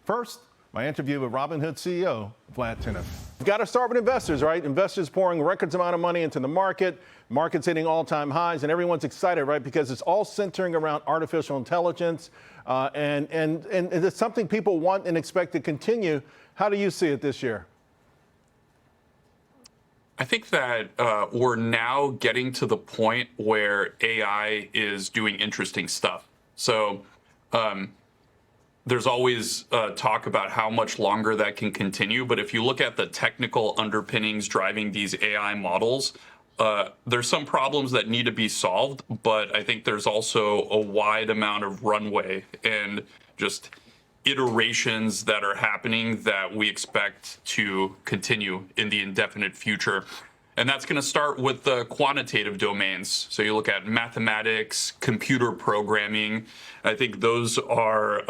First, my interview with Robinhood CEO Vlad Tenev. We've got to start with investors, right? Investors pouring records amount of money into the market, markets hitting all-time highs, and everyone's excited, right? Because it's all centering around artificial intelligence, and it's something people want and expect to continue. How do you see it this year? I think that we're now getting to the point where AI is doing interesting stuff. So there's always talk about how much longer that can continue. But if you look at the technical underpinnings driving these AI models, there's some problems that need to be solved. But I think there's also a wide amount of runway and just iterations that are happening that we expect to continue in the indefinite future. And that's going to start with the quantitative domains. So you look at mathematics, computer programming. I think those are,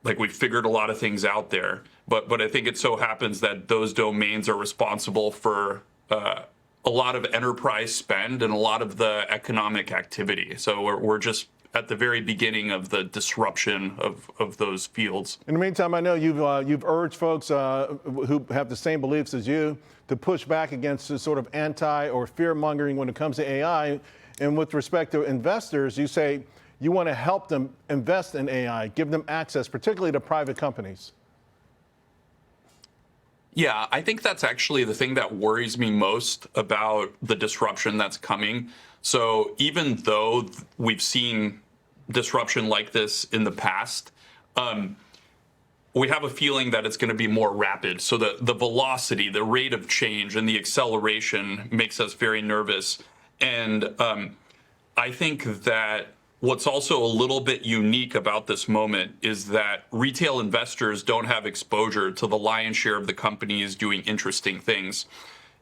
like, we figured a lot of things out there. But I think it so happens that those domains are responsible for a lot of enterprise spend and a lot of the economic activity. So we're just at the very beginning of the disruption of those fields. In the meantime, I know you've urged folks who have the same beliefs as you to push back against this sort of anti or fear mongering when it comes to AI. And with respect to investors, you say you want to help them invest in AI, give them access, particularly to private companies. Yeah, I think that's actually the thing that worries me most about the disruption that's coming. So even though we've seen disruption like this in the past, we have a feeling that it's going to be more rapid. So the velocity, the rate of change, and the acceleration makes us very nervous. And I think that what's also a little bit unique about this moment is that retail investors don't have exposure to the lion's share of the companies doing interesting things.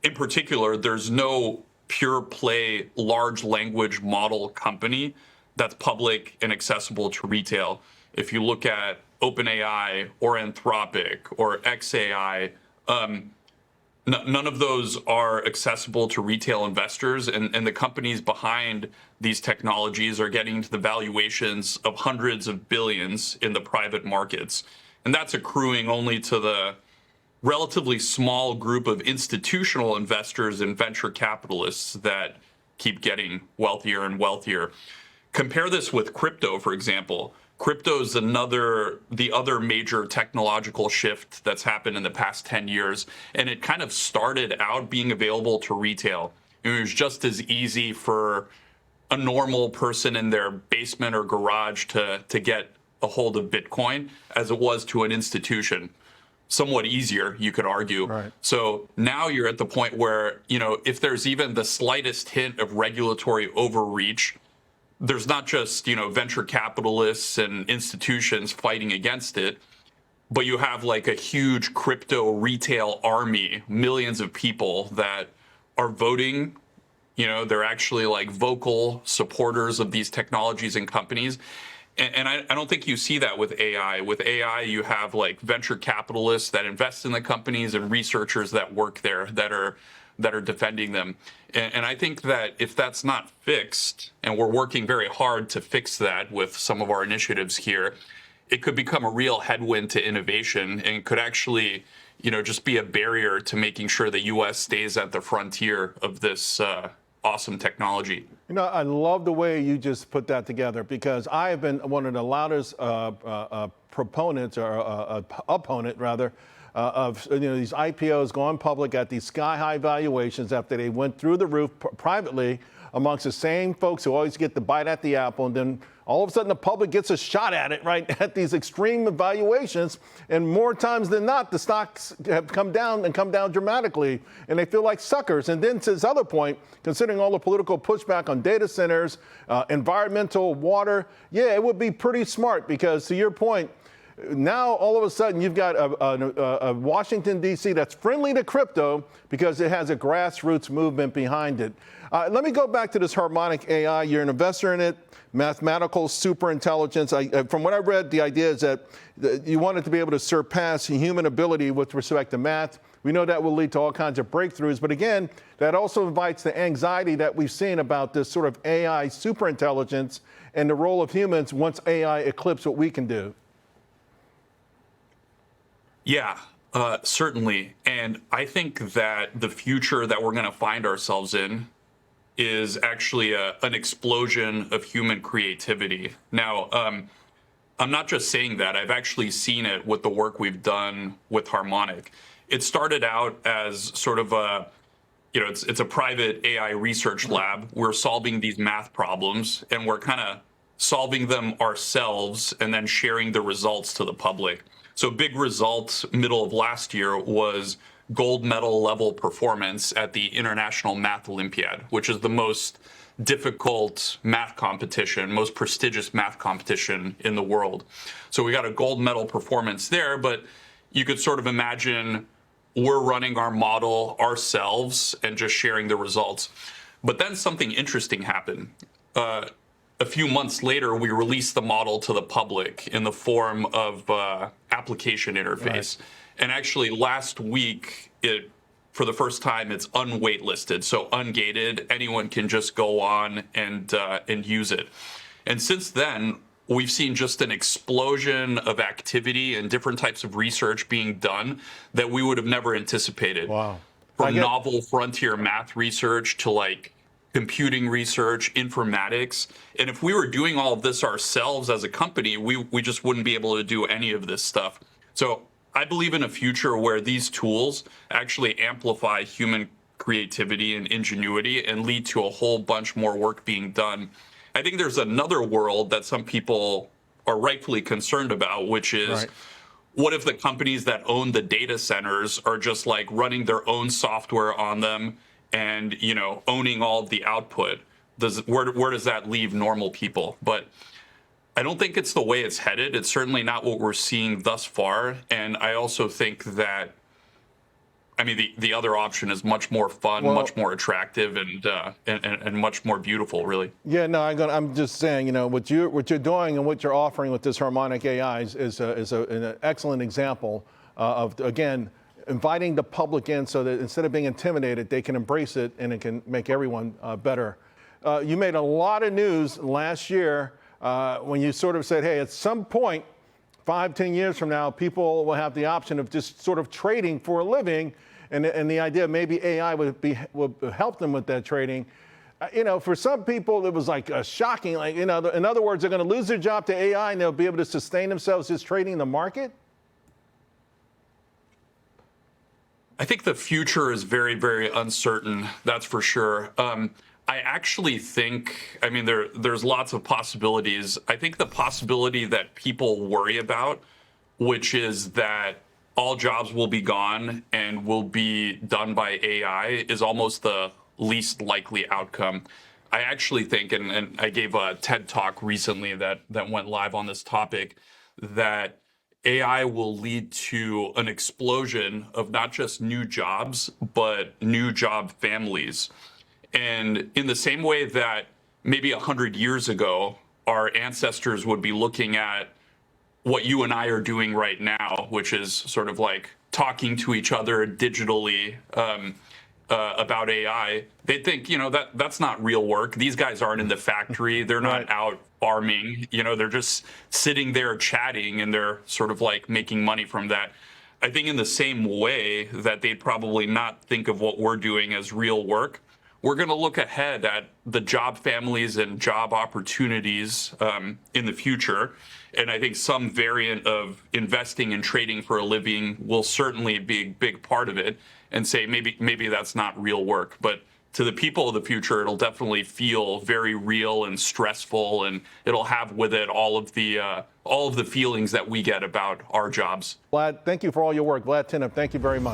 In particular, there's no pure play large language model company that's public and accessible to retail. If you look at OpenAI or Anthropic or xAI, none of those are accessible to retail investors, and the companies behind these technologies are getting to the valuations of hundreds of billions in the private markets. And that's accruing only to the relatively small group of institutional investors and venture capitalists that keep getting wealthier and wealthier. Compare this with crypto, for example. Crypto is the other major technological shift that's happened in the past 10 years. And it kind of started out being available to retail. It was just as easy for a normal person in their basement or garage to get a hold of Bitcoin as it was to an institution. Somewhat easier, you could argue. Right. So now you're at the point where, if there's even the slightest hint of regulatory overreach, there's not just, venture capitalists and institutions fighting against it, but you have like a huge crypto retail army, millions of people that are voting. They're actually like vocal supporters of these technologies and companies. And I don't think you see that with AI. With AI, you have like venture capitalists that invest in the companies and researchers that work there that are defending them. And I think that if that's not fixed, and we're working very hard to fix that with some of our initiatives here, it could become a real headwind to innovation and could actually, just be a barrier to making sure the U.S. stays at the frontier of this awesome technology. I love the way you just put that together, because I have been one of the loudest proponents, or opponent rather, of these IPOs going public at these sky-high valuations after they went through the roof privately amongst the same folks who always get the bite at the apple, and then all of a sudden the public gets a shot at it, right, at these extreme valuations, and more times than not, the stocks have come down dramatically, and they feel like suckers. And then to this other point, considering all the political pushback on data centers, environmental, water, yeah, it would be pretty smart, because to your point, now all of a sudden you've got a Washington, D.C. that's friendly to crypto because it has a grassroots movement behind it. Let me go back to this Harmonic AI. You're an investor in it, mathematical superintelligence. From what I read, the idea is that you want it to be able to surpass human ability with respect to math. We know that will lead to all kinds of breakthroughs. But again, that also invites the anxiety that we've seen about this sort of AI superintelligence and the role of humans once AI eclipses what we can do. Yeah, certainly. And I think that the future that we're going to find ourselves in is actually an explosion of human creativity. Now, I'm not just saying that. I've actually seen it with the work we've done with Harmonic. It started out as sort of a, it's a private AI research lab. We're solving these math problems and we're kind of solving them ourselves and then sharing the results to the public. So big result middle of last year was gold medal level performance at the International Math Olympiad, which is the most difficult math competition, most prestigious math competition in the world. So we got a gold medal performance there, but you could sort of imagine we're running our model ourselves and just sharing the results. But then something interesting happened. A few months later, we released the model to the public in the form of application interface. Right. And actually, last week, for the first time, it's unwaitlisted, so ungated. Anyone can just go on and use it. And since then, we've seen just an explosion of activity and different types of research being done that we would have never anticipated. Wow. From novel frontier math research to like computing research, informatics. And if we were doing all of this ourselves as a company, we just wouldn't be able to do any of this stuff. So I believe in a future where these tools actually amplify human creativity and ingenuity and lead to a whole bunch more work being done. I think there's another world that some people are rightfully concerned about, which is right. What if the companies that own the data centers are just like running their own software on them and, owning all of the output? Where does that leave normal people? But I don't think it's the way it's headed. It's certainly not what we're seeing thus far. And I also think that, the other option is much more fun, much more attractive, and much more beautiful, really. Yeah, no, I'm just saying, what you're doing and what you're offering with this Harmonic AI is an excellent example of, again, inviting the public in so that instead of being intimidated, they can embrace it and it can make everyone better. You made a lot of news last year when you sort of said, hey, at some point, 5-10 years from now, people will have the option of just sort of trading for a living. And the idea maybe AI would help them with that trading. For some people, it was like shocking. Like, in other words, they're going to lose their job to AI and they'll be able to sustain themselves just trading the market. I think the future is very, very uncertain. That's for sure. I actually think, there's lots of possibilities. I think the possibility that people worry about, which is that all jobs will be gone and will be done by AI, is almost the least likely outcome. I actually think, and I gave a TED talk recently that went live on this topic, that AI will lead to an explosion of not just new jobs, but new job families. And in the same way that maybe 100 years ago, our ancestors would be looking at what you and I are doing right now, which is sort of like talking to each other digitally about AI, they think, that's not real work. These guys aren't in the factory. They're not right. out farming. They're just sitting there chatting and they're sort of like making money from that. I think in the same way that they'd probably not think of what we're doing as real work, we're going to look ahead at the job families and job opportunities in the future. And I think some variant of investing and trading for a living will certainly be a big part of it, and say maybe that's not real work. But to the people of the future, it'll definitely feel very real and stressful, and it'll have with it all of the feelings that we get about our jobs. Vlad, thank you for all your work. Vlad Tenev, thank you very much.